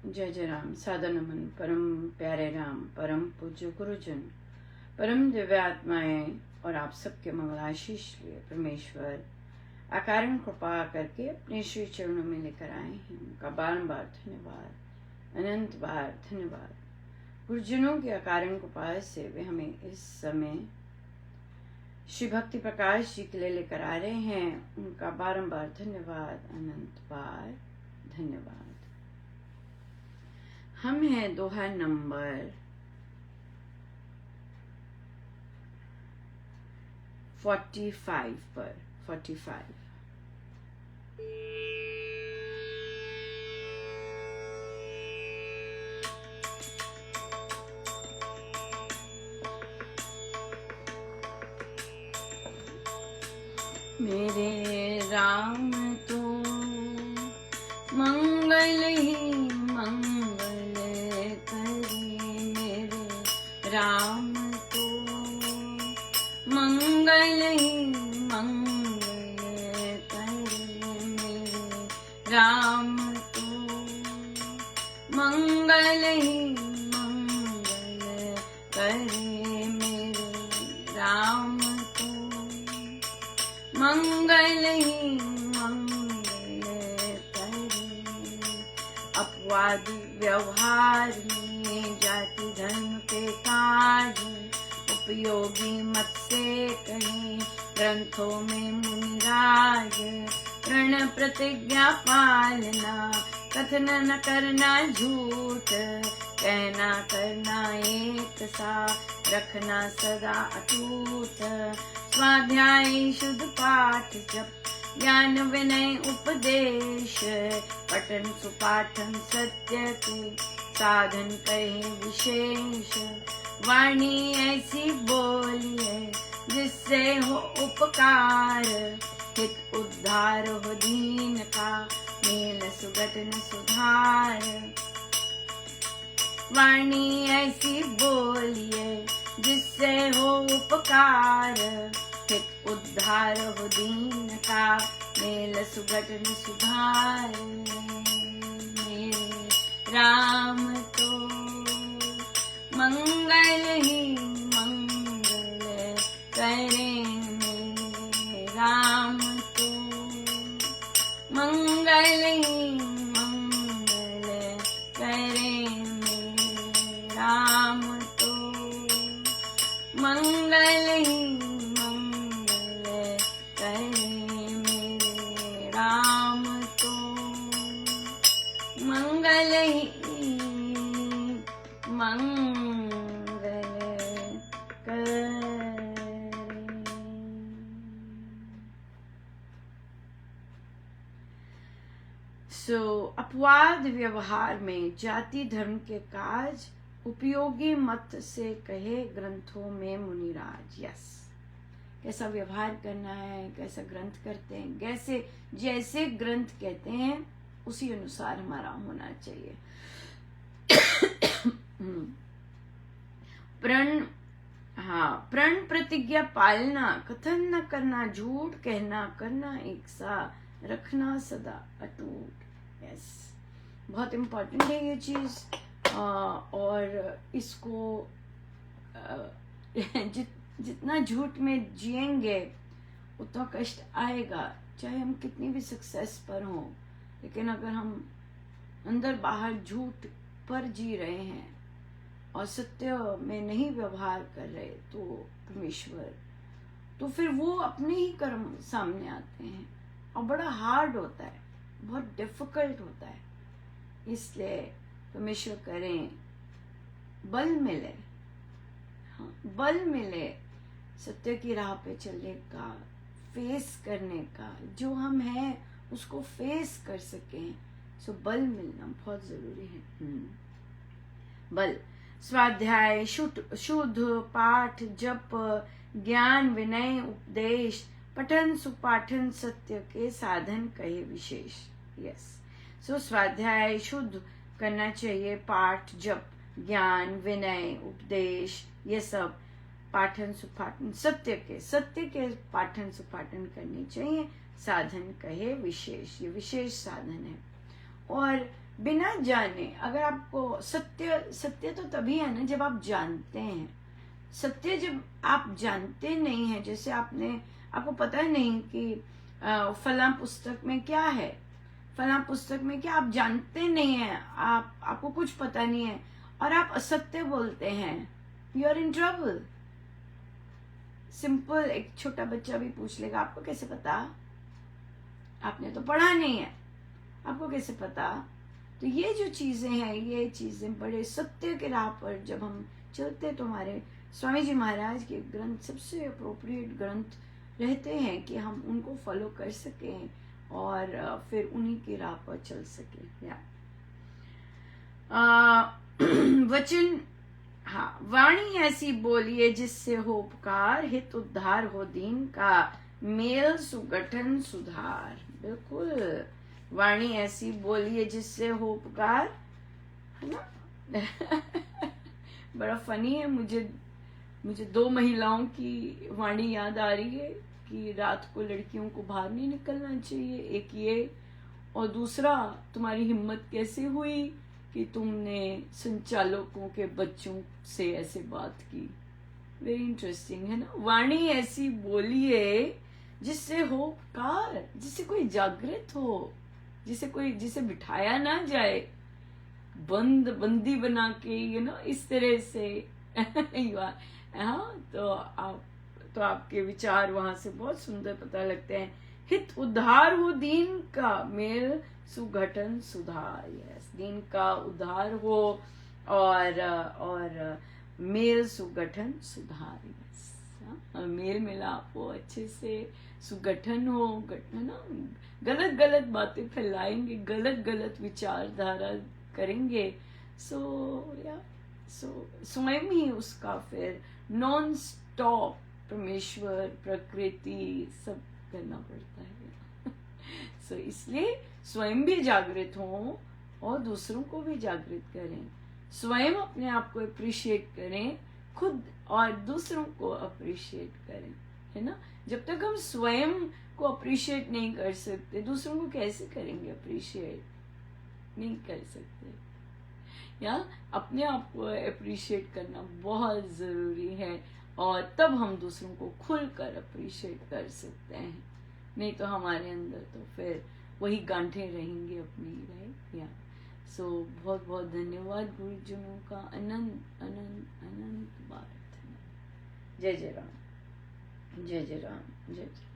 जय जय राम। सादर नमन परम प्यारे राम, परम पूज्य गुरुजन, परम दिव्य आत्माएं और आप सबके मंगलाशीष लिए परमेश्वर अकारण कृपा करके अपने श्री चरणों में लेकर आए हैं। उनका बारंबार धन्यवाद, अनंत बार धन्यवाद। गुरुजनों की अकारण कृपा से वे हमें इस समय श्री भक्ति प्रकाश जी के लिए लेकर आ रहे हैं। उनका बारंबार धन्यवाद, अनंत बार धन्यवाद। हम हैं दोहा नंबर 45 पर। 45 मेरे राम तो मंगल ही मंगल करे, मेरे राम तो मंगल ही मंगल करे, मेरे राम तो मंगल ही मंगल करे, मेरे राम तो मंगल ही मंगल करे। अपवाद व्यवहार में जाति धर्म के काज, उपयोगी मत से कहे ग्रंथों में मुनिराज। प्रण प्रतिज्ञा पालना, कथन न करना झूठ, कहना करना एक सा, रखना सदा अटूट। स्वाध्याय शुद्ध पाठ जप, ज्ञान विनय उपदेश, पठन सुपाठन सत्य के साधन कहे विशेष। वाणी ऐसी बोलिए जिससे हो उपकार, हित उद्धार हो दीन का, मेल सुगत न सुधार। वाणी ऐसी बोलिए जिससे हो उपकार, हित उद्धार हो दीन का, मेल सुगत न सुधार। मेरे राम तो मंगल ही मंगल करे, मेरे राम तो मंगल ही मंगल करे, मेरे राम तो मंगल ही मंगल करे, मेरे राम तो मंगल ही मंगल करे। अपवाद व्यवहार में जाति धर्म के काज, उपयोगी मत से कहे ग्रंथों में मुनिराज। यस, कैसा व्यवहार करना है, कैसा ग्रंथ करते हैं, कैसे जैसे ग्रंथ कहते हैं उसी अनुसार हमारा होना चाहिए। प्रण प्रतिज्ञा पालना, कथन न करना झूठ, कहना करना एक सा, रखना सदा अटूट। यस, बहुत इम्पोर्टेंट है ये चीज। और इसको जितना झूठ में जिएंगे उतना कष्ट आएगा, चाहे हम कितनी भी सक्सेस पर हों। लेकिन अगर हम अंदर बाहर झूठ पर जी रहे हैं और सत्य में नहीं व्यवहार कर रहे, तो परमेश्वर तो फिर वो अपने ही कर्म सामने आते हैं और बड़ा हार्ड होता है, बहुत डिफिकल्ट होता है। इसलिए परमेश्वर करें बल मिले, हाँ बल मिले सत्य की राह पे चलने का, फेस करने का, जो हम हैं उसको फेस कर सकें। सो बल मिलना बहुत जरूरी है। बल स्वाध्याय शुद्ध पाठ जप, ज्ञान विनय उपदेश, पठन सुपाठन सत्य के साधन कहे विशेष। यस, सो स्वाध्याय शुद्ध करना चाहिए, पाठ जप ज्ञान विनय उपदेश ये सब पाठन सुपाठन सत्य के पाठन सुपाठन करनी चाहिए। साधन कहे विशेष, ये विशेष साधन है। और बिना जाने, अगर आपको सत्य तो तभी है ना जब आप जानते हैं। सत्य जब आप जानते नहीं है, जैसे आपको पता नहीं कि फला पुस्तक में क्या है, फला पुस्तक में क्या, आप जानते नहीं है, आपको कुछ पता नहीं है और आप असत्य बोलते हैं, you are in trouble. Simple, एक छोटा बच्चा भी पूछ लेगा आपको कैसे पता, आपने तो पढ़ा नहीं है, आपको कैसे पता। तो ये जो चीजें हैं, ये चीजें बड़े सत्य के राह पर जब हम चलते, तो हमारे स्वामी जी महाराज के ग्रंथ सबसे अप्रोप्रिएट ग्रंथ रहते हैं कि हम उनको फॉलो कर सकें और फिर उन्हीं की राह पर चल सके। वचन, हाँ, वाणी ऐसी बोलिए जिससे हो उपकार, हित उद्धार हो दीन का, मेल सुगठन सुधार। बिल्कुल, वाणी ऐसी बोलिए जिससे हो उपकार, है ना। बड़ा फनी है, मुझे 2 महिलाओं की वाणी याद आ रही है कि रात को लड़कियों को बाहर नहीं निकलना चाहिए। एक ये, और दूसरा, तुम्हारी हिम्मत कैसे हुई कि तुमने संचालकों के बच्चों से ऐसे बात की। वेरी इंटरेस्टिंग है ना। वाणी ऐसी बोलिए जिससे हो उपकार, जिससे कोई जागृत हो, जिसे बिठाया ना जाए बंदी बना के, इस तरह से। हाँ, तो आपके विचार वहां से बहुत सुंदर पता लगते हैं। हित उद्धार हो दीन का, मेल सुगठन सुधार। यस, दीन का उद्धार हो और मेल सुगठन सुधार। यस, मेल मिलाप हो अच्छे से, सुगठन हो, है ना। गलत गलत बातें फैलाएंगे, गलत विचारधारा करेंगे, स्वयं ही उसका फिर नॉन स्टॉप परमेश्वर, प्रकृति सब करना पड़ता है। इसलिए स्वयं भी जागृत हों और दूसरों को भी जागृत करें। स्वयं अपने आप को अप्रिशिएट करें, खुद और दूसरों को अप्रिशिएट करें, है ना। जब तक हम स्वयं को अप्रिशिएट नहीं कर सकते, दूसरों को कैसे करेंगे अप्रिशिएट? नहीं कर सकते। या अपने आप को अप्रिशिएट करना बहुत जरूरी है, और तब हम दूसरों को खुलकर अप्रिशिएट कर सकते हैं। नहीं तो हमारे अंदर तो फिर वही गांठें रहेंगी अपनी, राइट। या बहुत बहुत धन्यवाद गुरुजनों का। अनंत अनंत अनंत बात। जय जय राम, जय जय राम, जय जय।